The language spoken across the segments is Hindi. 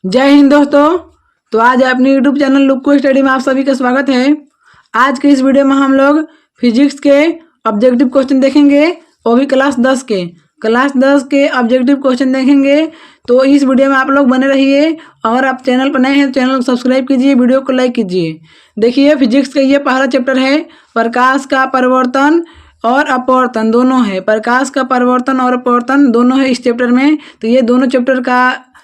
जय हिंद दोस्तों। तो आज अपने यूट्यूब चैनल लुक्कू स्टडी में आप सभी का स्वागत है। आज के इस वीडियो में हम लोग फिजिक्स के ऑब्जेक्टिव क्वेश्चन देखेंगे, वो भी क्लास 10 के ऑब्जेक्टिव क्वेश्चन देखेंगे। तो इस वीडियो में आप लोग बने रहिए। अगर आप चैनल पर नए हैं तो चैनल को सब्सक्राइब कीजिए, वीडियो को लाइक कीजिए। देखिए फिजिक्स का ये पहला चैप्टर है, प्रकाश का परिवर्तन और अपवर्तन दोनों है। प्रकाश का परिवर्तन और अपवर्तन दोनों है इस चैप्टर में। तो ये दोनों चैप्टर का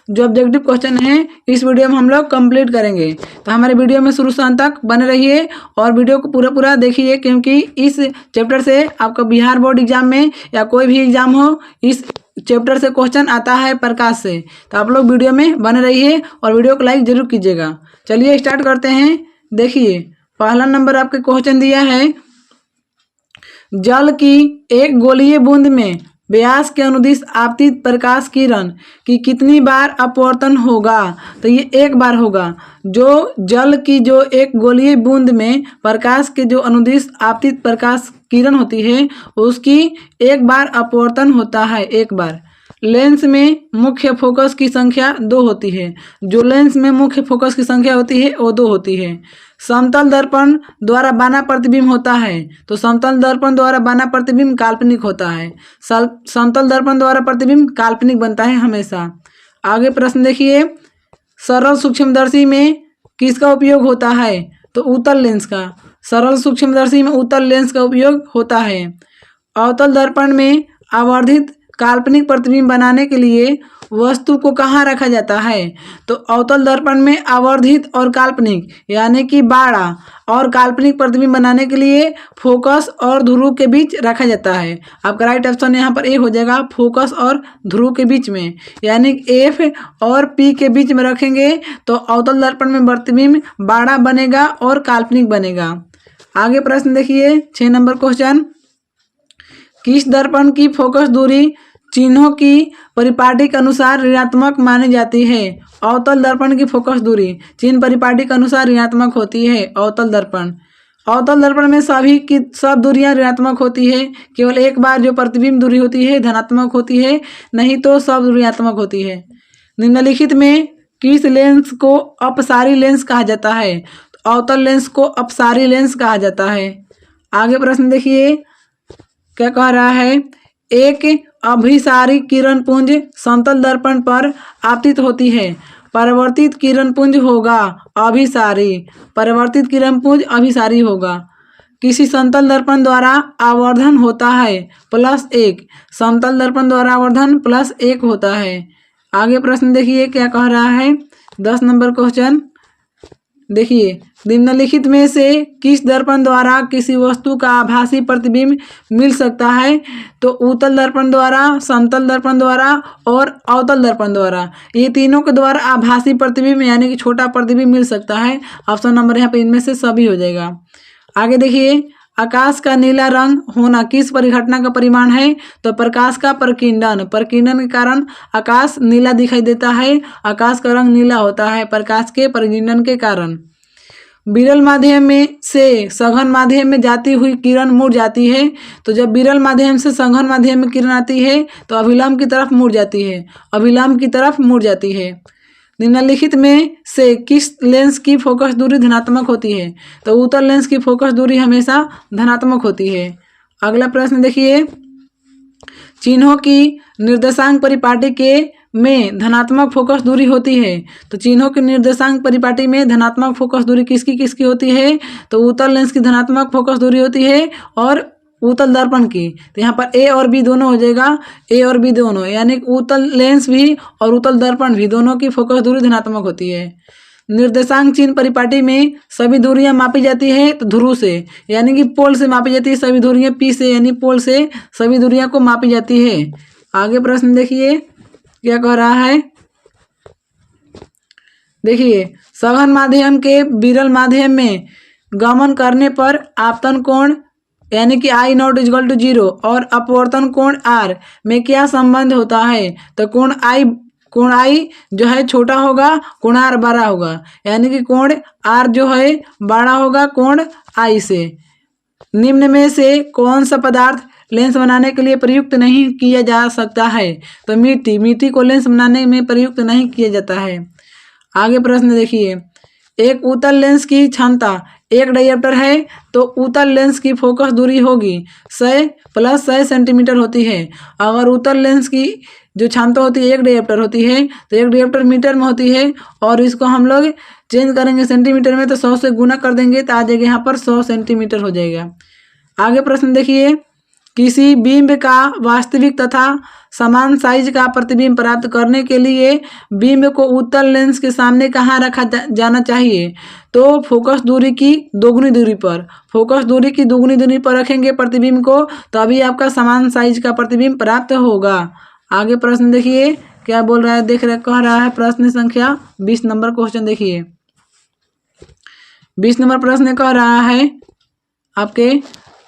जो ऑब्जेक्टिव क्वेश्चन है इस वीडियो में हम लोग कंप्लीट करेंगे। तो हमारे वीडियो में शुरू से अंत तक बने रहिए और वीडियो को पूरा देखिए, क्योंकि इस चैप्टर से आपका बिहार बोर्ड एग्जाम में या कोई भी एग्जाम हो, इस चैप्टर से क्वेश्चन आता है प्रकाश से। तो आप लोग वीडियो में बने रहिए और वीडियो को लाइक जरूर कीजिएगा। चलिए स्टार्ट करते हैं। देखिए पहला नंबर आपके क्वेश्चन दिया है, जल की एक गोलीय बूंद में व्यास के अनुदिश आपतित प्रकाश किरण की कितनी बार अपवर्तन होगा? तो ये एक बार होगा। जो जल की जो एक गोलीय बूंद में प्रकाश के जो अनुदिश आपतित प्रकाश किरण होती है उसकी एक बार अपवर्तन होता है, एक बार। लेंस में मुख्य फोकस की संख्या 2 होती है। जो लेंस में मुख्य फोकस की संख्या होती है वो 2 होती है। समतल दर्पण द्वारा बना प्रतिबिंब होता है, तो समतल दर्पण द्वारा बना प्रतिबिंब काल्पनिक होता है। समतल दर्पण द्वारा प्रतिबिंब काल्पनिक बनता है हमेशा। आगे प्रश्न देखिए, सरल सूक्ष्मदर्शी में किसका उपयोग होता है? तो उत्तल लेंस का। सरल सूक्ष्मदर्शी में उत्तल लेंस का उपयोग होता है। अवतल दर्पण में आवर्धित काल्पनिक प्रतिबिंब बनाने के लिए वस्तु को कहाँ रखा जाता है? तो अवतल दर्पण में आवर्धित और काल्पनिक यानी कि बाड़ा और काल्पनिक प्रतिबिंब बनाने के लिए फोकस और ध्रुव के बीच रखा जाता है। आपका राइट ऑप्शन यहाँ पर ए हो जाएगा, फोकस और ध्रुव के बीच में, यानी एफ और पी के बीच में रखेंगे तो अवतल दर्पण में प्रतिबिंब बाड़ा बनेगा और काल्पनिक बनेगा। आगे प्रश्न देखिए 6 नंबर क्वेश्चन, किस दर्पण की फोकस दूरी चिन्हों की परिपाटी के अनुसार ऋणात्मक मानी जाती है? अवतल दर्पण की फोकस दूरी चिन्ह परिपाटी के अनुसार ऋणात्मक होती है। अवतल दर्पण में सब दूरियां ऋणात्मक होती है। केवल एक बार जो प्रतिबिंब दूरी होती है धनात्मक होती है, नहीं तो सब ऋणात्मक होती है। निम्नलिखित में किस लेंस को अपसारी लेंस कहा जाता है? तो अवतल लेंस को अपसारी लेंस कहा जाता है। आगे प्रश्न देखिए क्या कह रहा है, एक अभिसारी किरण पुंज समतल दर्पण पर आपतित होती है, परावर्तित किरण पुंज होगा अभिसारी। परावर्तित किरण पुंज अभिसारी होगा। किसी समतल दर्पण द्वारा आवर्धन होता है +1, समतल दर्पण द्वारा आवर्धन +1 होता है। आगे प्रश्न देखिए क्या कह रहा है 10 नंबर क्वेश्चन। देखिए निम्नलिखित में से किस दर्पण द्वारा किसी वस्तु का आभासी प्रतिबिंब मिल सकता है? तो उत्तल दर्पण द्वारा, समतल दर्पण द्वारा और अवतल दर्पण द्वारा, ये तीनों के द्वारा आभासी प्रतिबिंब यानी कि छोटा प्रतिबिंब मिल सकता है। ऑप्शन नंबर यहाँ पे इनमें से सभी हो जाएगा। आगे देखिए, आकाश का नीला रंग होना किस परिघटना का परिमाण है? तो प्रकाश का प्रकीर्णन के कारण आकाश नीला दिखाई देता है। आकाश का रंग नीला होता है प्रकाश के प्रकीर्णन के कारण। विरल माध्यम में से सघन माध्यम में जाती हुई किरण मुड़ जाती है, तो जब विरल माध्यम से सघन माध्यम में किरण आती है तो अभिलंब की तरफ मुड़ जाती है, अभिलंब की तरफ मुड़ जाती है। निम्नलिखित में से किस लेंस की फोकस दूरी धनात्मक होती है? तो उत्तल लेंस की फोकस दूरी हमेशा धनात्मक होती है। अगला प्रश्न देखिए, चिन्हों की निर्देशांक परिपाटी के में धनात्मक फोकस दूरी होती है, तो चिन्हों की निर्देशांक परिपाटी में धनात्मक फोकस दूरी किसकी किसकी होती है? तो उत्तल लेंस की धनात्मक फोकस दूरी होती है और उत्तल दर्पण की। तो यहाँ पर ए और बी दोनों हो जाएगा, ए और बी दोनों, यानी उत्तल लेंस भी और उत्तल दर्पण भी दोनों की फोकस दूरी धनात्मक होती है। निर्देशांक चिन्ह परिपाटी में सभी दूरियां मापी जाती है तो ध्रुव से, यानी कि पोल से मापी जाती है सभी दूरियां, पी से यानी पोल से सभी दूरियां को मापी जाती है। आगे प्रश्न देखिए क्या कह रहा है। देखिए सघन माध्यम के विरल माध्यम में गमन करने पर आपतन कोण यानी कि I0 = 0 और अपवर्तन कोण R में क्या संबंध होता है? तो कोण I जो है छोटा होगा, कोण R बड़ा होगा, यानी कि कोण R जो है बड़ा होगा कोण I से। निम्न में से कौन सा पदार्थ लेंस बनाने के लिए प्रयुक्त नहीं किया जा सकता है? तो मिट्टी को लेंस बनाने में प्रयुक्त नहीं किया जाता है। आगे प्रश्न देखिए, एक उत्तल लेंस की क्षमता एक डायप्टर है तो उत्तल लेंस की फोकस दूरी होगी 100 + 100 सेंटीमीटर होती है। अगर उत्तल लेंस की जो क्षमता होती है एक डायप्टर होती है तो एक डायप्टर मीटर में होती है और इसको हम लोग चेंज करेंगे सेंटीमीटर में तो 100 से गुना कर देंगे तो आ जाएगा यहाँ पर 100 सेंटीमीटर हो जाएगा। आगे प्रश्न देखिए, किसी बिंब का वास्तविक तथा समान साइज का प्रतिबिंब प्राप्त करने के लिए बिंब को उत्तल लेंस के सामने कहाँ रखा जाना चाहिए? तो फोकस दूरी की दोगुनी दूरी पर, फोकस दूरी की दोगुनी दूरी पर रखेंगे प्रतिबिंब को, तभी आपका समान साइज का प्रतिबिंब प्राप्त होगा। आगे प्रश्न देखिए क्या बोल रहा है, कह रहा है प्रश्न संख्या 20 नंबर क्वेश्चन देखिए। 20 नंबर प्रश्न कह रहा है आपके,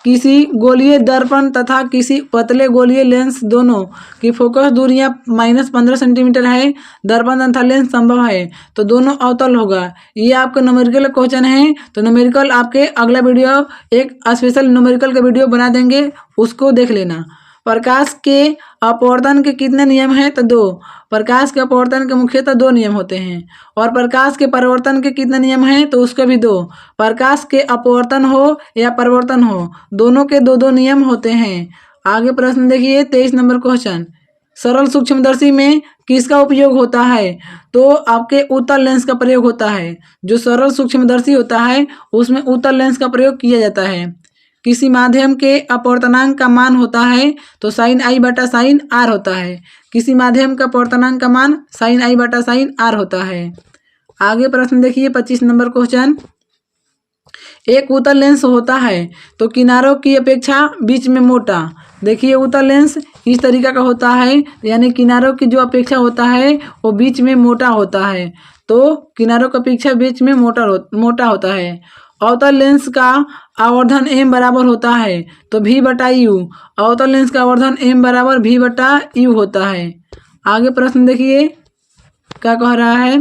किसी गोलीय दर्पण तथा किसी पतले गोलीय लेंस दोनों की फोकस दूरियां -15 सेंटीमीटर है, दर्पण तथा लेंस संभव है तो दोनों अवतल होगा। ये आपका न्यूमेरिकल क्वेश्चन है, तो न्यूमेरिकल आपके अगला वीडियो एक स्पेशल न्यूमेरिकल का वीडियो बना देंगे, उसको देख लेना। प्रकाश के अपवर्तन के कितने नियम हैं? तो 2। प्रकाश के अपवर्तन के मुख्यतः 2 नियम होते हैं। और प्रकाश के परावर्तन के कितने नियम हैं? तो उसके भी 2। प्रकाश के अपवर्तन हो या परावर्तन हो, दोनों के 2-2 नियम होते हैं। आगे प्रश्न देखिए 23 नंबर क्वेश्चन, सरल सूक्ष्मदर्शी में किसका उपयोग होता है? तो आपके उत्तल लेंस का प्रयोग होता है। जो सरल सूक्ष्मदर्शी होता है उसमें उत्तल लेंस का प्रयोग किया जाता है। किसी माध्यम के अपवर्तनांक का मान होता है तो sin i बटा sin r होता है। किसी माध्यम का अपवर्तनांक का मान sin i बटा sin r होता है। आगे प्रश्न देखिए 25 नंबर क्वेश्चन, एक उत्तल लेंस होता है तो किनारों की अपेक्षा बीच में मोटा। देखिए उत्तल लेंस इस तरीका का होता है, यानी किनारों की जो अपेक्षा होता है वो बीच में मोटा होता है, तो किनारों की अपेक्षा बीच में मोटा होता है। अवतल लेंस का आवर्धन m बराबर होता है तो v बटा u, अवतल लेंस का आवर्धन m बराबर v बटा u होता है। आगे प्रश्न देखिए क्या कह रहा है,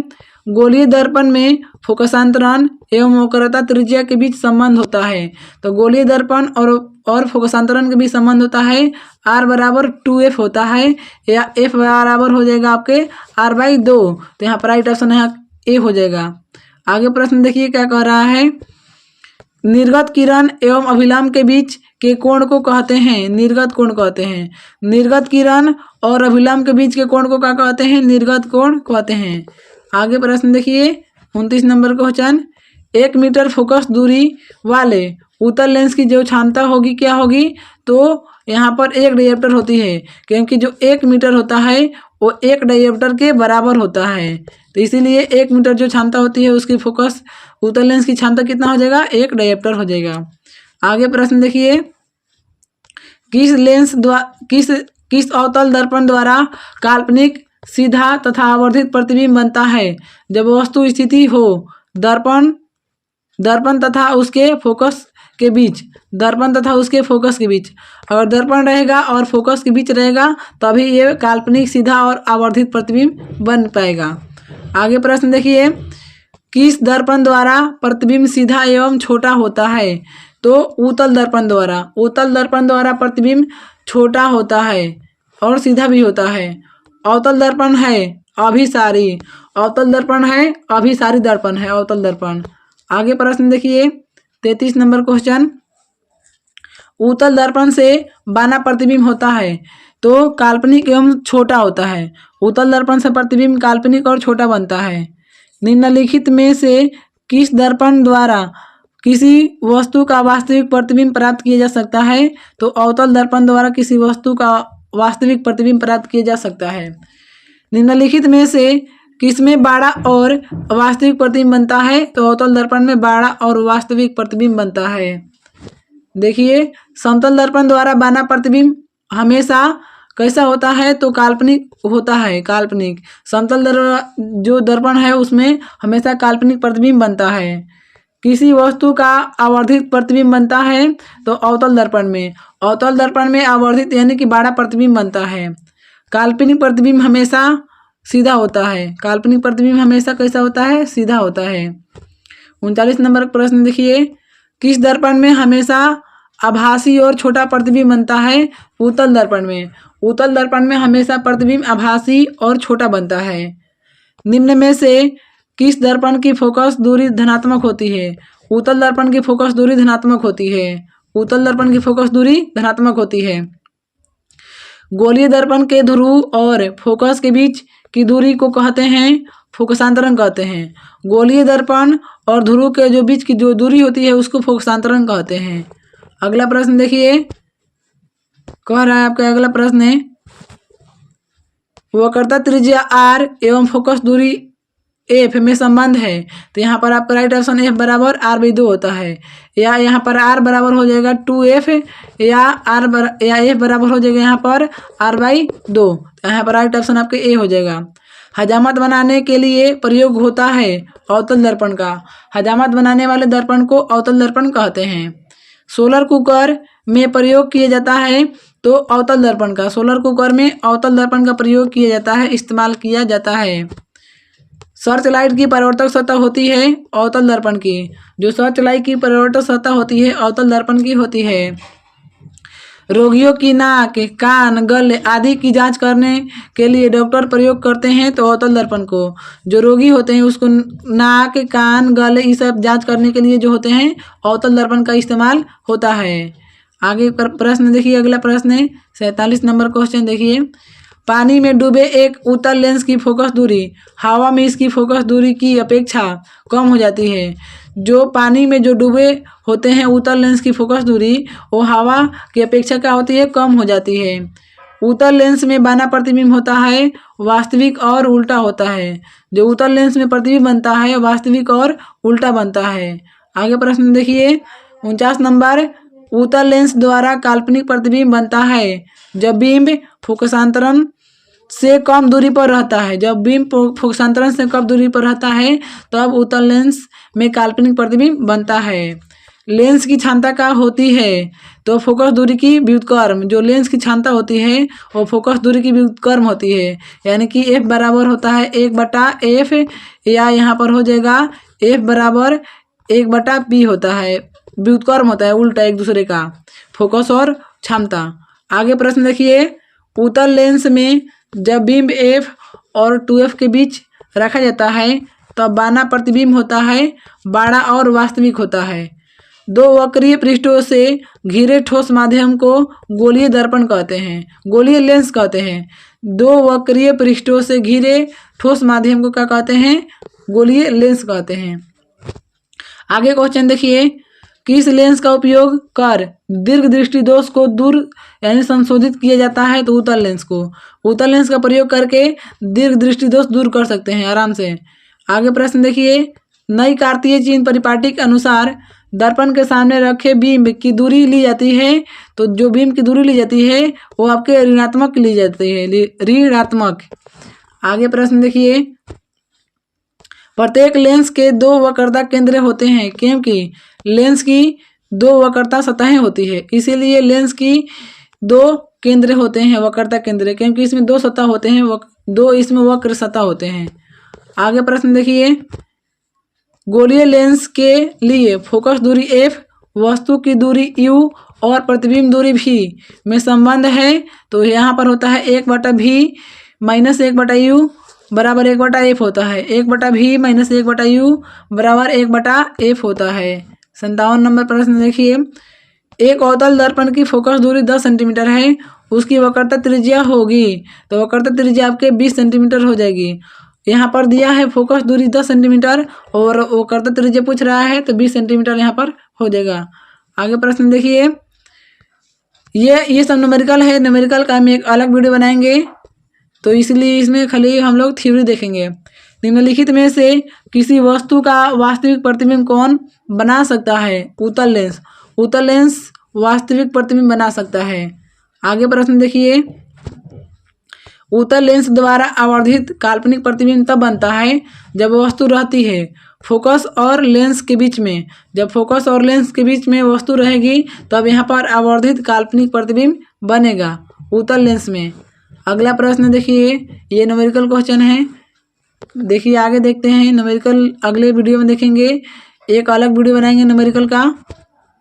गोलीय दर्पण में फोकसांतरण एवं वक्रता त्रिज्या के बीच संबंध होता है। तो गोलीय दर्पण और फोकसांतरण के बीच संबंध होता है r बराबर 2f होता है, या f बराबर हो जाएगा आपके r/2, तो यहाँ पर राइट ऑप्शन यहाँ ए हो जाएगा। आगे प्रश्न देखिए क्या कह रहा है, निर्गत किरण एवं अभिलंब के बीच के कोण को कहते हैं? निर्गत कोण कहते हैं। निर्गत किरण और अभिलंब के बीच के कोण को क्या कहते हैं? निर्गत कोण कहते हैं। आगे प्रश्न देखिए 29 नंबर क्वेश्चन, 1 मीटर फोकस दूरी वाले उत्तल लेंस की जो क्षमता होगी क्या होगी? तो यहाँ पर 1 डायप्टर होती है, क्योंकि जो 1 मीटर होता है वो 1 डायप्टर के बराबर होता है, तो इसीलिए 1 मीटर जो क्षमता होती है उसकी फोकस उत्तल लेंस की क्षमता कितना हो जाएगा? 1 डायप्टर हो जाएगा। आगे प्रश्न देखिए, किस अवतल दर्पण द्वारा काल्पनिक सीधा तथा आवर्धित प्रतिबिंब बनता है? जब वस्तु स्थिति हो दर्पण तथा उसके फोकस के बीच, दर्पण तथा उसके फोकस के बीच, अगर दर्पण रहेगा और फोकस के बीच रहेगा तभी ये काल्पनिक सीधा और आवर्धित प्रतिबिंब बन पाएगा। आगे प्रश्न देखिए, किस दर्पण द्वारा प्रतिबिंब सीधा एवं छोटा होता है? तो उत्तल दर्पण द्वारा। उत्तल दर्पण द्वारा प्रतिबिंब छोटा होता है और सीधा भी होता है। अवतल दर्पण है अभिसारी, अवतल दर्पण है अभिसारी दर्पण है अवतल दर्पण। आगे प्रश्न देखिए 33 नंबर क्वेश्चन, उत्तल दर्पण से बना प्रतिबिंब होता है तो काल्पनिक एवं छोटा होता है। उत्तल दर्पण से प्रतिबिंब काल्पनिक और छोटा बनता है। निम्नलिखित में से किस दर्पण द्वारा किसी वस्तु का वास्तविक प्रतिबिंब प्राप्त किया जा सकता है? तो अवतल दर्पण द्वारा किसी वस्तु का वास्तविक प्रतिबिंब प्राप्त किया जा सकता है। निम्नलिखित में से किसमें बाड़ा और वास्तविक प्रतिबिंब बनता है? तो अवतल दर्पण में बाड़ा और वास्तविक प्रतिबिंब बनता है। देखिए समतल दर्पण द्वारा बना प्रतिबिंब हमेशा कैसा होता है? तो काल्पनिक होता है, काल्पनिक। समतल जो दर्पण है उसमें हमेशा काल्पनिक प्रतिबिंब बनता है। किसी वस्तु का आवर्धित प्रतिबिंब बनता है तो अवतल दर्पण में, अवतल दर्पण में आवर्धित यानी कि बाड़ा प्रतिबिंब बनता है। काल्पनिक प्रतिबिंब हमेशा सीधा होता है, काल्पनिक प्रतिबिंब हमेशा कैसा होता है? सीधा होता है। 39 नंबर प्रश्न देखिए, किस दर्पण में हमेशा आभासी और छोटा प्रतिबिंब बनता है? उत्तल दर्पण में। उत्तल दर्पण में हमेशा प्रतिबिंब आभासी और छोटा बनता है। निम्न में से किस दर्पण की फोकस दूरी धनात्मक होती है? उत्तल दर्पण की फोकस दूरी धनात्मक होती है। उत्तल दर्पण की फोकस दूरी धनात्मक होती है। गोलीय दर्पण के ध्रुव और फोकस के बीच की दूरी को कहते हैं फोकसांतरण कहते हैं। गोलीय दर्पण और ध्रुव के जो बीच की जो दूरी होती है उसको फोकसांतरण कहते हैं। अगला प्रश्न देखिए, कह रहा है आपका अगला प्रश्न है, वक्रता त्रिज्या r एवं फोकस दूरी f में संबंध है। तो यहाँ पर आपका राइट ऑप्शन f बराबर r/2 होता है, या यहाँ पर r बराबर हो जाएगा 2f, या f बराबर हो जाएगा यहाँ पर r/2। तो यहाँ पर राइट ऑप्शन आपके a हो जाएगा। हजामत बनाने के लिए प्रयोग होता है अवतल दर्पण का। हजामत बनाने वाले दर्पण को अवतल दर्पण कहते हैं। सोलर कुकर में प्रयोग किया जाता है तो अवतल दर्पण का, सोलर कुकर में अवतल दर्पण का प्रयोग किया जाता है, इस्तेमाल किया जाता है। सर्च लाइट की परावर्तक सतह होती है अवतल दर्पण की। जो सर्च लाइट की परावर्तक सतह होती है अवतल दर्पण की होती है। रोगियों की नाक, कान, गले आदि की जांच करने के लिए डॉक्टर प्रयोग करते हैं तो अवतल दर्पण को। जो रोगी होते हैं उसको नाक, कान, गले ये सब जांच करने के लिए जो होते हैं अवतल दर्पण का इस्तेमाल होता है। आगे प्रश्न देखिए, अगला प्रश्न है 47 नंबर क्वेश्चन देखिए। पानी में डूबे एक उत्तल लेंस की फोकस दूरी हवा में इसकी फोकस दूरी की अपेक्षा कम हो जाती है। जो पानी में जो डूबे होते हैं उत्तल लेंस की फोकस दूरी वो हवा की अपेक्षा क्या होती है? कम हो जाती है। उत्तल लेंस में बना प्रतिबिंब होता है वास्तविक और उल्टा होता है। जो उत्तल लेंस में प्रतिबिंब बनता है वास्तविक और उल्टा बनता है। आगे प्रश्न देखिए 49 नंबर, उत्तल लेंस द्वारा काल्पनिक प्रतिबिंब बनता है जब बिंब फोकसांतरण से कम दूरी पर रहता है। जब बिंब फोकसांतरण से कम दूरी पर रहता है तब उत्तल लेंस में काल्पनिक प्रतिबिंब बनता है। लेंस की क्षमता क्या होती है? तो फोकस दूरी की व्युत्क्रम। जो लेंस की क्षमता होती है वो फोकस दूरी की व्युत्क्रम होती है, यानी कि f बराबर होता है 1/f, या यहाँ पर हो जाएगा f बराबर 1/p होता है। व्युत्क्रम होता है उल्टा एक दूसरे का, फोकस और क्षमता। आगे प्रश्न देखिए, उत्तल लेंस में जब बिंब f और 2f के बीच रखा जाता है तब बाना प्रतिबिंब होता है बड़ा और वास्तविक होता है। दो वक्रीय पृष्ठों से घिरे ठोस माध्यम को गोलीय दर्पण कहते हैं, गोलीय लेंस कहते हैं। दो वक्रीय पृष्ठों से घिरे ठोस माध्यम को क्या कहते हैं? गोलीय लेंस कहते हैं। आगे क्वेश्चन देखिए, किस लेंस का उपयोग कर दीर्घ दृष्टि दोष को दूर यानी संशोधित किया जाता है? तो उत्तल लेंस को। उत्तल लेंस का प्रयोग करके दीर्घ दृष्टि दोष दूर कर सकते हैं आराम से। आगे प्रश्न देखिए, नई कार्तीय चिन्ह परिपाटी के अनुसार दर्पण के सामने रखे बिंब की दूरी ली जाती है। तो जो बिंब की दूरी ली जाती है वो आपके ऋणात्मक ली जाती है, ऋणात्मक। आगे प्रश्न देखिए, प्रत्येक लेंस के दो वक्रता केंद्र होते हैं क्योंकि लेंस की दो वक्रता सतहें होती है, इसीलिए लेंस की दो केंद्र होते हैं वक्रता केंद्र, क्योंकि इसमें दो सतह होते हैं, दो इसमें वक्र सतह होते हैं। आगे प्रश्न देखिए, गोलीय लेंस के लिए फोकस दूरी f, वस्तु की दूरी u और प्रतिबिंब दूरी v में संबंध है। तो यहाँ पर होता है 1/v माइनस 1/u बराबर 1/f होता है। 1/v माइनस 1/u बराबर 1/f होता है। 57 नंबर प्रश्न देखिए, एक अवतल दर्पण की फोकस दूरी 10 सेंटीमीटर है, उसकी वक्रता त्रिज्या होगी। तो वक्रता त्रिज्या आपके 20 सेंटीमीटर हो जाएगी। यहाँ पर दिया है फोकस दूरी 10 सेंटीमीटर और वक्रता त्रिज्या पूछ रहा है तो 20 सेंटीमीटर यहाँ पर हो जाएगा। आगे प्रश्न देखिए, ये सब न्यूमेरिकल है, न्यूमेरिकल का हम एक अलग वीडियो बनाएंगे तो इसलिए इसमें खाली हम लोग थ्योरी देखेंगे। निम्नलिखित में से किसी वस्तु का वास्तविक प्रतिबिंब कौन बना सकता है? उत्तल लेंस। उत्तल लेंस वास्तविक प्रतिबिंब बना सकता है। आगे प्रश्न देखिए, उत्तल लेंस द्वारा आवर्धित काल्पनिक प्रतिबिंब तब बनता है जब वस्तु रहती है फोकस और लेंस के बीच में। जब फोकस और लेंस के बीच में वस्तु रहेगी तब यहाँ पर आवर्धित काल्पनिक प्रतिबिंब बनेगा उत्तल लेंस में। अगला प्रश्न देखिए, ये न्यूमेरिकल क्वेश्चन है। देखिए आगे देखते हैं, न्यूमेरिकल अगले वीडियो में देखेंगे, एक अलग वीडियो बनाएंगे न्यूमेरिकल का।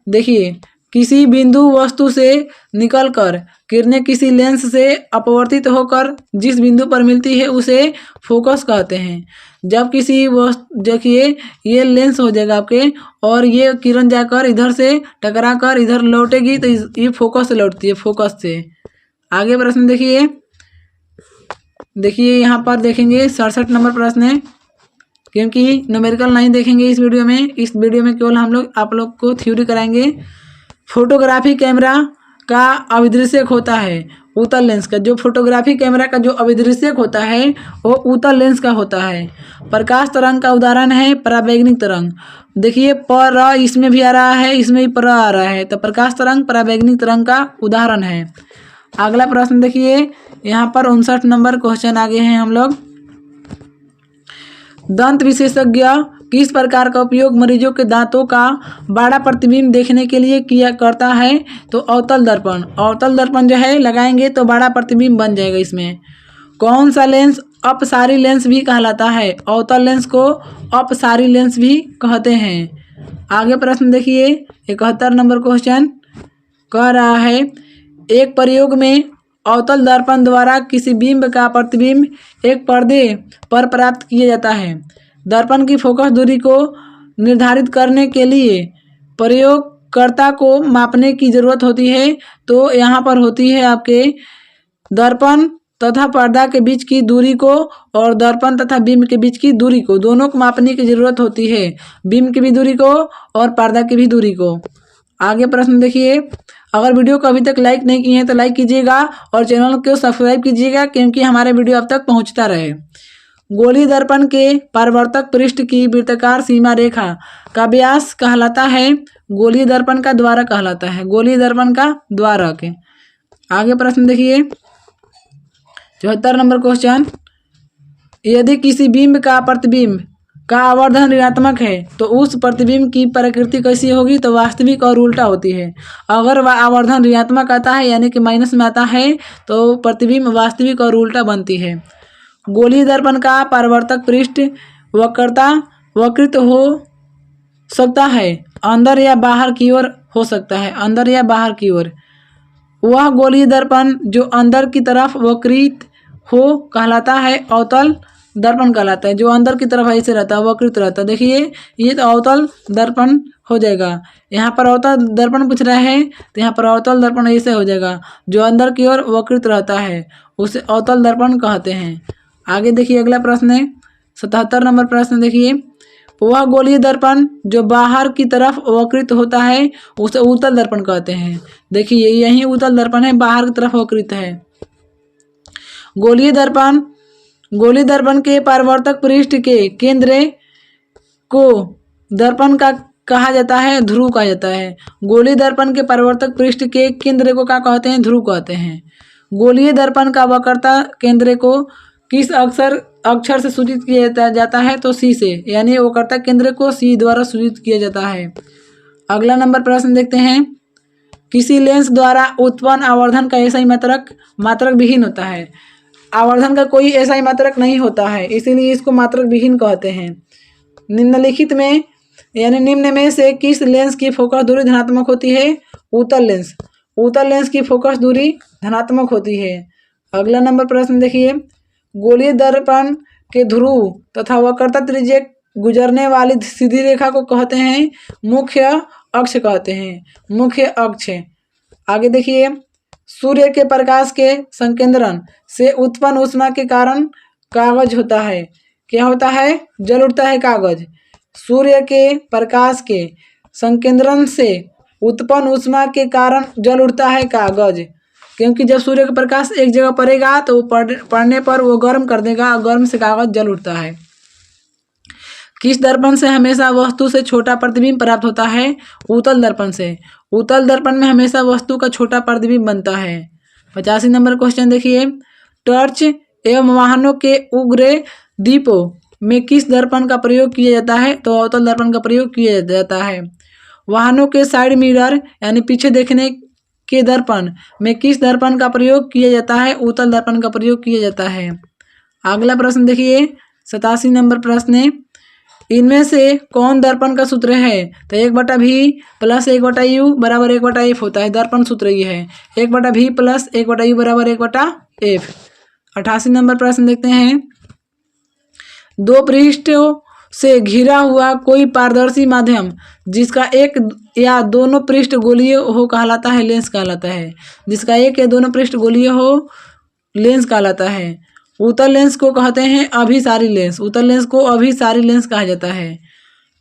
देखिए, किसी बिंदु वस्तु से निकलकर किरणें किसी लेंस से अपवर्तित होकर जिस बिंदु पर मिलती है उसे फोकस कहते हैं। जब किसी वस्तु, देखिए ये लेंस हो जाएगा आपके, और ये किरण जाकर इधर से टकरा कर इधर लौटेगी तो ये फोकस से लौटती है, फोकस से। आगे प्रश्न देखिए, यहाँ पर देखेंगे 67 नंबर प्रश्न है, क्योंकि न्यूमेरिकल नहीं देखेंगे इस वीडियो में। इस वीडियो में केवल हम लोग आप लोग को थ्योरी कराएंगे। फोटोग्राफी कैमरा का अभिदृश्यक होता है उत्तल लेंस का। जो फोटोग्राफी कैमरा का जो अभिदृश्यक होता है वो उत्तल लेंस का होता है। प्रकाश तरंग का उदाहरण है पराबैंगनी तरंग। देखिए पर इसमें भी आ रहा है, इसमें भी पर आ रहा है, तो प्रकाश तरंग पराबैंगनी तरंग का उदाहरण है। अगला प्रश्न देखिए, यहाँ पर 59 नंबर क्वेश्चन आगे हैं हम लोग। दंत विशेषज्ञ किस प्रकार का उपयोग मरीजों के दांतों का बड़ा प्रतिबिंब देखने के लिए किया करता है? तो अवतल दर्पण। अवतल दर्पण जो है लगाएंगे तो बड़ा प्रतिबिंब बन जाएगा इसमें। कौन सा लेंस अपसारी लेंस भी कहलाता है? अवतल लेंस को अपसारी लेंस भी कहते हैं। आगे प्रश्न देखिए, 71 नंबर क्वेश्चन कह रहा है, एक प्रयोग में अवतल दर्पण द्वारा किसी बिंब का प्रतिबिंब एक पर्दे पर प्राप्त किया जाता है। दर्पण की फोकस दूरी को निर्धारित करने के लिए प्रयोगकर्ता को मापने की जरूरत होती है। तो यहाँ पर होती है आपके दर्पण तथा पर्दा के बीच की दूरी को और दर्पण तथा बिंब के बीच की दूरी को, दोनों को मापने की जरूरत होती है, बिंब की भी दूरी को और पर्दा की भी दूरी को। आगे प्रश्न देखिए, अगर वीडियो को अभी तक लाइक नहीं किए हैं तो लाइक कीजिएगा और चैनल को सब्सक्राइब कीजिएगा, क्योंकि हमारे वीडियो अब तक पहुंचता रहे। गोलीय दर्पण के परावर्तक पृष्ठ की वृत्ताकार सीमा रेखा का व्यास कहलाता है? गोलीय दर्पण का द्वारक कहलाता है, गोलीय दर्पण का द्वारक। आगे प्रश्न देखिए, 74 नंबर क्वेश्चन, यदि किसी बिंब का प्रतिबिंब का आवर्धन ऋणात्मक है तो उस प्रतिबिंब की प्रकृति कैसी होगी? तो वास्तविक और उल्टा होती है। अगर वह आवर्धन ऋणात्मक आता है यानी कि माइनस में आता है तो प्रतिबिंब वास्तविक और उल्टा बनती है। गोलीय दर्पण का परावर्तक पृष्ठ वक्रित हो सकता है, अंदर या बाहर की ओर हो सकता है, अंदर या बाहर की ओर। वह गोलीय दर्पण जो अंदर की तरफ वक्रित हो कहलाता है अवतल दर्पण कहलाता है। जो अंदर की तरफ ऐसे रहता है, वक्रित रहता है। देखिए ये तो अवतल दर्पण हो जाएगा। यहाँ पर अवतल दर्पण पूछ रहा है तो यहाँ पर अवतल दर्पण ऐसे हो जाएगा, जो अंदर की ओर वक्रित रहता है उसे अवतल दर्पण कहते हैं। आगे देखिए अगला प्रश्न है 77 नंबर प्रश्न देखिए, वह गोलीय दर्पण जो बाहर की तरफ वक्रित होता है उसे उत्तल दर्पण कहते हैं। देखिए यही उत्तल दर्पण है, बाहर की तरफ वक्रित है। गोलीय दर्पण के परावर्तक पृष्ठ के केंद्र को दर्पण का कहा जाता है? ध्रुव कहा जाता है। गोलीय दर्पण के परावर्तक पृष्ठ के केंद्र को क्या कहते हैं? ध्रुव कहते हैं। गोलीय दर्पण का वक्रता केंद्र को किस अक्षर से सूचित किया जाता है? तो सी से, यानी वक्रता केंद्र को सी द्वारा सूचित किया जाता है। अगला नंबर प्रश्न देखते हैं, किसी लेंस द्वारा उत्पन्न आवर्धन का ऐसा ही मात्रक विहीन होता है। आवर्धन का कोई ऐसा ही मात्रक नहीं होता है, इसीलिए इसको मात्रक विहीन कहते हैं। निम्नलिखित में यानी निम्न में से किस लेंस की फोकस दूरी धनात्मक होती है? उत्तल लेंस। उत्तल लेंस की फोकस दूरी धनात्मक होती है। अगला नंबर प्रश्न देखिए, गोलीय दर्पण के ध्रुव तथा वक्रता त्रिज्या गुजरने वाली सीधी रेखा को कहते हैं मुख्य अक्ष कहते हैं, मुख्य अक्ष। आगे देखिए, सूर्य के प्रकाश के संकेंद्रण से उत्पन्न ऊष्मा के कारण कागज होता है। क्या होता है? जल उठता है कागज। सूर्य के प्रकाश के संकेंद्रण से उत्पन्न ऊष्मा के कारण जल उठता है कागज, क्योंकि जब सूर्य का प्रकाश एक जगह पड़ेगा तो पड़ने पर वो गर्म कर देगा और गर्म से कागज जल उठता है। किस दर्पण से हमेशा वस्तु से छोटा प्रतिबिंब प्राप्त होता है? उत्तल दर्पण से। उत्तल दर्पण में हमेशा वस्तु का छोटा प्रतिबिंब बनता है। 85 नंबर क्वेश्चन देखिए, टॉर्च एवं वाहनों के उग्र दीपों में किस दर्पण का प्रयोग किया जाता है? तो अवतल दर्पण का प्रयोग किया जाता है। वाहनों के साइड मिरर यानी पीछे देखने के दर्पण में किस दर्पण का प्रयोग किया जाता है? उत्तल दर्पण का प्रयोग किया जाता है। अगला प्रश्न देखिए 87 नंबर प्रश्न है, इनमें से कौन दर्पण का सूत्र है? तो 1/v प्लस 1/u बराबर 1/f होता है। दर्पण सूत्र ये है 1/v प्लस 1/u बराबर 1/f। 88 नंबर प्रश्न देखते हैं। दो पृष्ठों से घिरा हुआ कोई पारदर्शी माध्यम जिसका एक या दोनों पृष्ठ गोलीय हो कहलाता है लेंस कहलाता है। जिसका एक या दोनों पृष्ठ गोलीय हो लेंस कहलाता है। उत्तल लेंस को कहते हैं अभिसारी लेंस। उत्तल लेंस को अभिसारी लेंस कहा जाता है।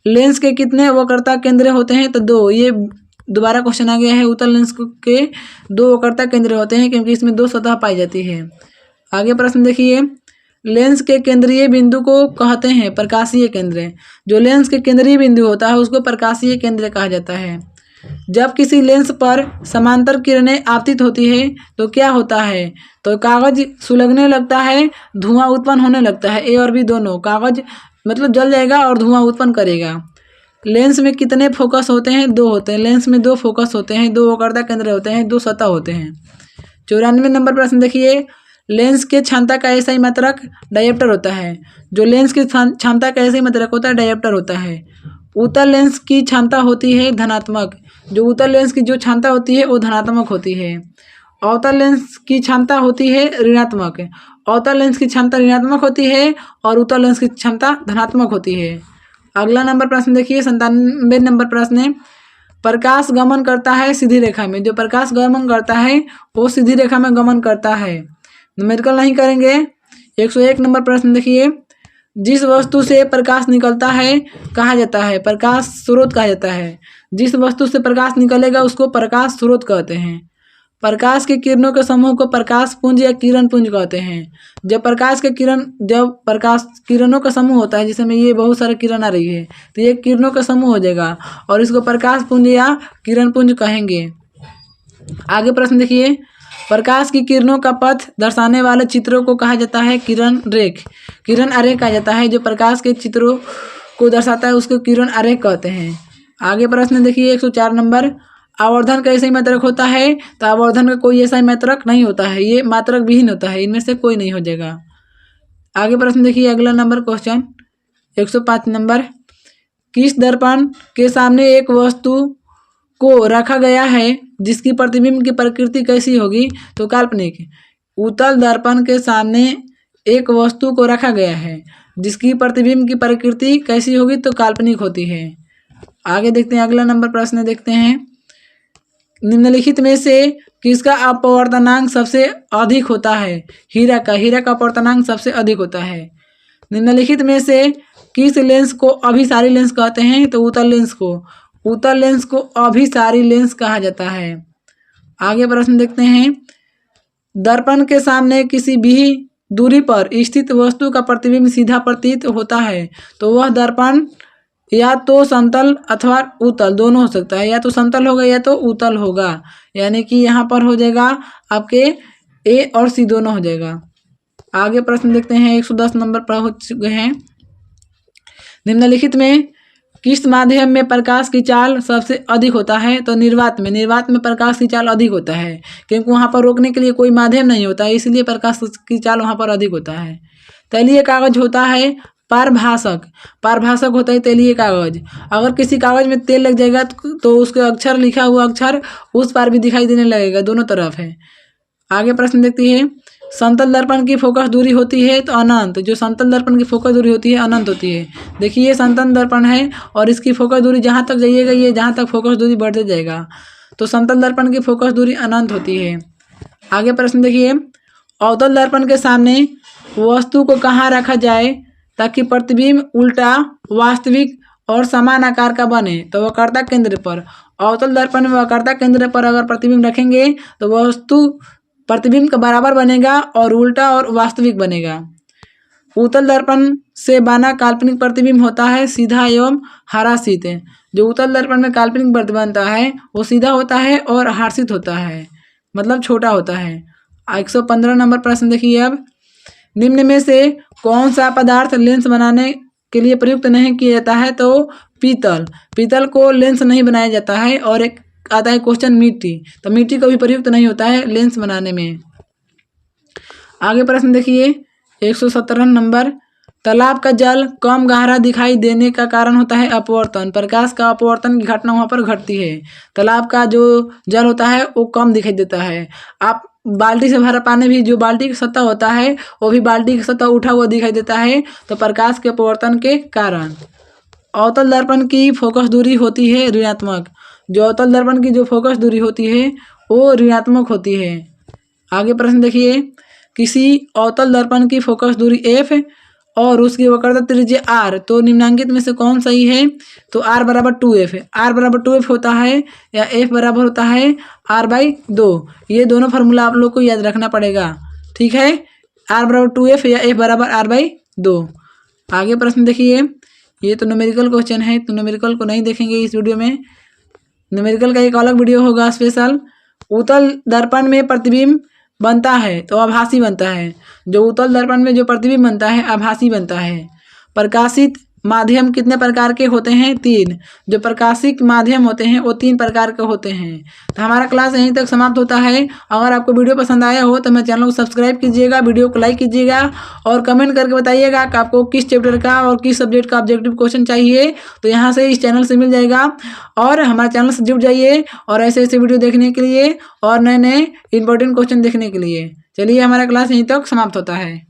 लेंस के कितने वक्रता केंद्र होते हैं? तो 2। ये दोबारा क्वेश्चन आ गया है। उत्तल लेंस के 2 वक्रता केंद्र होते हैं क्योंकि इसमें 2 सतह पाई जाती है। आगे प्रश्न देखिए। लेंस के केंद्रीय बिंदु को कहते हैं प्रकाशीय केंद्र। जो लेंस के केंद्रीय बिंदु होता है उसको प्रकाशीय केंद्र कहा जाता है। जब किसी लेंस पर समांतर किरणें आपतित होती है तो क्या होता है? तो कागज सुलगने लगता है, धुआं उत्पन्न होने लगता है। ए और बी दोनों। कागज मतलब जल जाएगा और धुआं उत्पन्न करेगा। लेंस में कितने फोकस होते हैं? 2 होते हैं। लेंस में 2 फोकस होते हैं, 2 वक्रता केंद्र होते हैं, 2 सतह होते हैं। 94 नंबर प्रश्न देखिए। लेंस के क्षमता का ऐसा ही मात्रक डायोप्टर होता है। जो लेंस की क्षमता का ऐसा ही मात्रक होता है डायोप्टर होता है। उत्तल लेंस की क्षमता होती है धनात्मक। जो उत्तल लेंस की जो क्षमता होती है वो धनात्मक होती है। अवतल लेंस की क्षमता होती है ऋणात्मक। अवतल लेंस की क्षमता ऋणात्मक होती है और उत्तल लेंस की क्षमता धनात्मक होती है। अगला नंबर प्रश्न देखिए। 97 नंबर प्रश्न। प्रकाश गमन करता है सीधी रेखा में। जो प्रकाश गमन करता है वो सीधी रेखा में गमन करता है, न्यूमेरिकल नहीं करेंगे। 101 नंबर प्रश्न देखिए। जिस वस्तु से प्रकाश निकलता है कहा जाता है प्रकाश स्रोत कहा जाता है। जिस वस्तु से प्रकाश निकलेगा उसको प्रकाश स्रोत कहते हैं। प्रकाश के किरणों के समूह को प्रकाश पुंज या किरण पुंज कहते हैं। जब प्रकाश किरणों का समूह होता है, जिसमें ये बहुत सारे किरण आ रही है तो ये किरणों का समूह हो जाएगा और इसको प्रकाश पुंज या किरण पुंज कहेंगे। आगे प्रश्न देखिए। प्रकाश की किरणों का पथ दर्शाने वाले चित्रों को कहा जाता है किरण रेख। किरण आरेख कहा जाता है। जो प्रकाश के चित्रों को दर्शाता है उसको किरण आरेख कहते हैं। आगे प्रश्न देखिए। 104 नंबर। आवर्धन का ऐसा ही मात्रक होता है? तो आवर्धन का कोई ऐसा ही मात्रक नहीं होता है। ये मात्रक विहीन होता है। इनमें से कोई नहीं हो जाएगा। आगे प्रश्न देखिए। अगला नंबर क्वेश्चन 105 नंबर। किस दर्पण के सामने एक वस्तु को रखा गया है जिसकी प्रतिबिंब की प्रकृति कैसी होगी? तो काल्पनिक। उत्तल दर्पण के सामने एक वस्तु को रखा गया है जिसकी प्रतिबिंब की प्रकृति कैसी होगी? तो काल्पनिक होती है। आगे देखते हैं। अगला नंबर प्रश्न देखते हैं। निम्नलिखित में से किसका अपवर्तनांक सबसे अधिक होता है? हीरा का। हीरा का अपवर्तनांक सबसे अधिक होता है। निम्नलिखित में से किस लेंस को अभिसारी लेंस कहते हैं? तो उत्तल लेंस को। उत्तल लेंस को अभिसारी लेंस कहा जाता है। आगे प्रश्न देखते हैं। दर्पण के सामने किसी भी दूरी पर स्थित वस्तु का प्रतिबिंब सीधा प्रतीत होता है तो वह दर्पण या तो समतल अथवा उत्तल दोनों हो सकता है। या तो समतल होगा या तो उत्तल होगा। यानी कि यहाँ पर हो जाएगा आपके ए और सी दोनों हो जाएगा। आगे प्रश्न देखते हैं। 110 नंबर पर हो चुके हैं। निम्नलिखित में किस माध्यम में प्रकाश की चाल सबसे अधिक होता है? तो निर्वात में। निर्वात में प्रकाश की चाल अधिक होता है क्योंकि वहाँ पर रोकने के लिए कोई माध्यम नहीं होता है, इसलिए प्रकाश की चाल वहाँ पर अधिक होता है। तैलीय कागज होता है पारभाषक। पारभाषक होता है तैलीय कागज। अगर किसी कागज में तेल लग जाएगा तो उसके अक्षर लिखा हुआ अक्षर उस पार भी दिखाई देने लगेगा, दोनों तरफ है। आगे प्रश्न देखते हैं। समतल दर्पण की फोकस दूरी होती है तो अनंत। जो समतल दर्पण की फोकस दूरी होती है अनंत होती है। देखिए ये समतल दर्पण है और इसकी फोकस दूरी जहाँ तक जाइएगा ये जहाँ तक फोकस दूरी बढ़ते जाएगा तो समतल दर्पण की फोकस दूरी अनंत होती है। आगे प्रश्न देखिए। अवतल दर्पण के सामने वस्तु को कहाँ रखा जाए ताकि प्रतिबिंब उल्टा वास्तविक और समान आकार का बने? तो वक्रता केंद्र पर। अवतल दर्पण में वक्रता केंद्र पर अगर प्रतिबिंब रखेंगे तो वस्तु प्रतिबिंब का बराबर बनेगा और उल्टा और वास्तविक बनेगा। उत्तल दर्पण से बना काल्पनिक प्रतिबिंब होता है सीधा एवं हरासित। जो उत्तल दर्पण में काल्पनिक प्रतिबिंब बनता है वो सीधा होता है और हर्षित होता है, मतलब छोटा होता है। 115 नंबर प्रश्न देखिए। अब निम्न में से कौन सा पदार्थ लेंस बनाने के लिए प्रयुक्त नहीं किया जाता है? तो पीतल। पीतल को लेंस नहीं बनाया जाता है। और एक आता है क्वेश्चन मिट्टी, तो मिट्टी को भी प्रयुक्त नहीं होता है लेंस बनाने में। आगे प्रश्न देखिए 117 नंबर। तालाब का जल कम गहरा दिखाई देने का कारण होता है अपवर्तन। प्रकाश का अपवर्तन की घटना वहाँ पर घटती है। तालाब का जो जल होता है वो कम दिखाई देता है। आप बाल्टी से भरा पानी भी, जो बाल्टी की सतह होता है वो भी बाल्टी की सतह उठा हुआ दिखाई देता है, तो प्रकाश के अपवर्तन के कारण। अवतल दर्पण की फोकस दूरी होती है ऋणात्मक। जो अवतल दर्पण की जो फोकस दूरी होती है वो ऋणात्मक होती है। आगे प्रश्न देखिए, किसी अवतल दर्पण की फोकस दूरी f और उसकी वक्रता त्रिज्या r, तो निम्नांकित में से कौन सही है? तो r बराबर 2f है। r बराबर 2f होता है या f बराबर होता है r/2। ये दोनों फार्मूला आप लोग को याद रखना पड़ेगा, ठीक है। r बराबर 2f या f बराबर r/2। आगे प्रश्न देखिए, ये तो न्यूमेरिकल क्वेश्चन है, तो न्यूमेरिकल को नहीं देखेंगे इस वीडियो में। न्यूमेरिकल का एक अलग वीडियो होगा स्पेशल। उत्तल दर्पण में प्रतिबिंब बनता है तो आभासी बनता है। जो उत्तल दर्पण में जो प्रतिबिंब बनता है आभासी बनता है। प्रकाशित माध्यम कितने प्रकार के होते हैं? 3। जो प्रकाशित माध्यम होते हैं वो 3 प्रकार के होते हैं। तो हमारा क्लास यहीं तक समाप्त होता है। अगर आपको वीडियो पसंद आया हो तो मेरे चैनल को सब्सक्राइब कीजिएगा, वीडियो को लाइक कीजिएगा और कमेंट करके बताइएगा कि आपको किस चैप्टर का और किस सब्जेक्ट का ऑब्जेक्टिव क्वेश्चन चाहिए। तो यहाँ से इस चैनल से मिल जाएगा और हमारे चैनल से जुड़ जाइए और ऐसे ऐसे वीडियो देखने के लिए और नए नए इंपॉर्टेंट क्वेश्चन देखने के लिए। चलिए, हमारा क्लास यहीं तक समाप्त होता है।